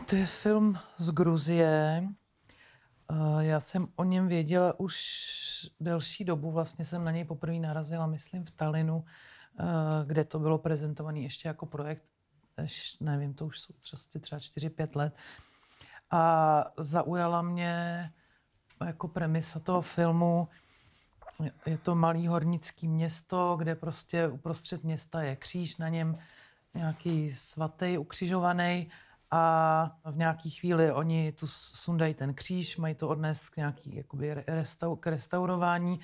To je film z Gruzie. Já jsem o něm věděla už delší dobu. Vlastně jsem na něj poprvé narazila, myslím, v Tallinnu, kde to bylo prezentované ještě jako projekt. Nevím, to už jsou třeba 4-5 let. A zaujala mě jako premisa toho filmu. Je to malý hornický město, kde prostě uprostřed města je kříž, na něm nějaký svatý ukřižovaný a v nějaký chvíli oni tu sundají ten kříž, mají to odnést k nějaký jakoby k restaurování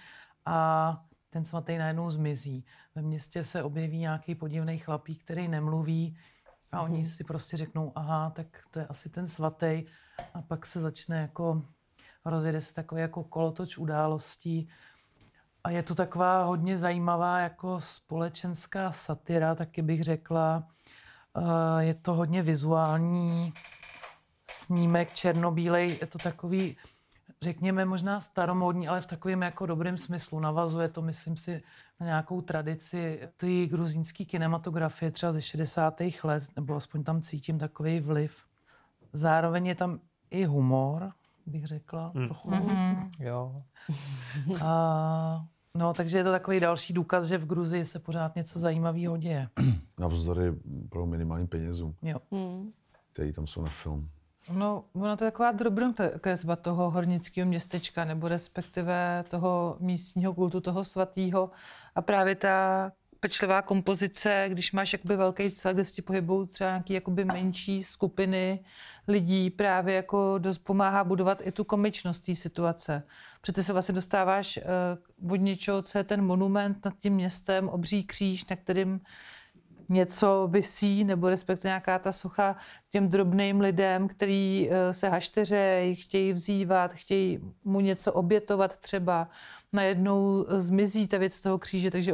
a ten svatý najednou zmizí. Ve městě se objeví nějaký podivný chlapík, který nemluví a oni si prostě řeknou, aha, tak to je asi ten svatý a pak se začne jako rozjede se takový jako kolotoč událostí. A je to taková hodně zajímavá jako společenská satira, taky bych řekla. Je to hodně vizuální snímek, černobílej. Je to takový, řekněme, možná staromódní, ale v takovém jako dobrém smyslu. Navazuje to, myslím si, na nějakou tradici té gruzínské kinematografie třeba ze 60. let, nebo aspoň tam cítím takový vliv. Zároveň je tam i humor, bych řekla, trochu. Jo. No, takže je to takový další důkaz, že v Gruzii se pořád něco zajímavého děje. Navzdory pro minimálním penězům, Jo. který tam jsou na film. No, ono to je taková drobnokresba toho hornického městečka, nebo respektive toho místního kultu, toho svatého. A právě ta pečlivá kompozice, když máš jakoby velký celek, kde se ti pohybují třeba nějaký jakoby menší skupiny lidí, právě jako dost pomáhá budovat i tu komičnost té situace. Protože se vlastně dostáváš od něčeho, co je ten monument nad tím městem, obří kříž, na kterým něco visí, nebo respektive nějaká ta socha těm drobným lidem, který se hašteřejí, chtějí vzývat, chtějí mu něco obětovat třeba. Najednou zmizí ta věc z toho kříže, takže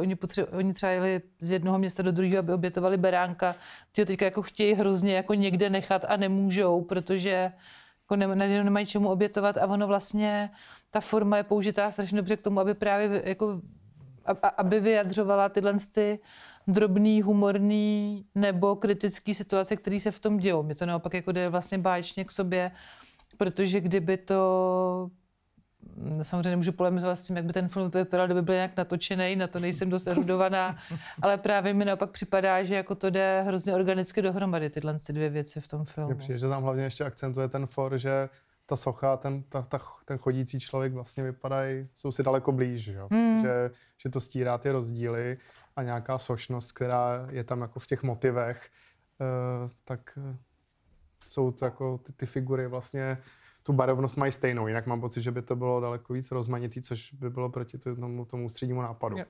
oni třeba jeli z jednoho města do druhého, aby obětovali beránka. Ty ho teďka jako chtějí hrozně jako někde nechat a nemůžou, protože jako nemají čemu obětovat a ono vlastně, ta forma je použitá strašně dobře k tomu, aby právě jako aby vyjadřovala tyhle ty drobný, humorný nebo kritický situace, které se v tom dějou. Mě to naopak jako jde vlastně báječně k sobě, protože kdyby to... Samozřejmě nemůžu polemizovat s tím, jak by ten film vypadal, kdyby byl nějak natočený, na to nejsem dost erudovaná, ale právě mi naopak připadá, že jako to jde hrozně organicky dohromady, tyhle dvě věci v tom filmu. Mně přijde, že tam hlavně ještě akcentuje ten for, že ta socha, ten chodící člověk vlastně vypadají, jsou si daleko blíž, jo? Že to stírá ty rozdíly a nějaká sošnost, která je tam jako v těch motivech, tak jsou to jako ty figury vlastně tu barevnost mají stejnou, jinak mám pocit, že by to bylo daleko víc rozmanitý, což by bylo proti tomu ústřednímu nápadu. Jo.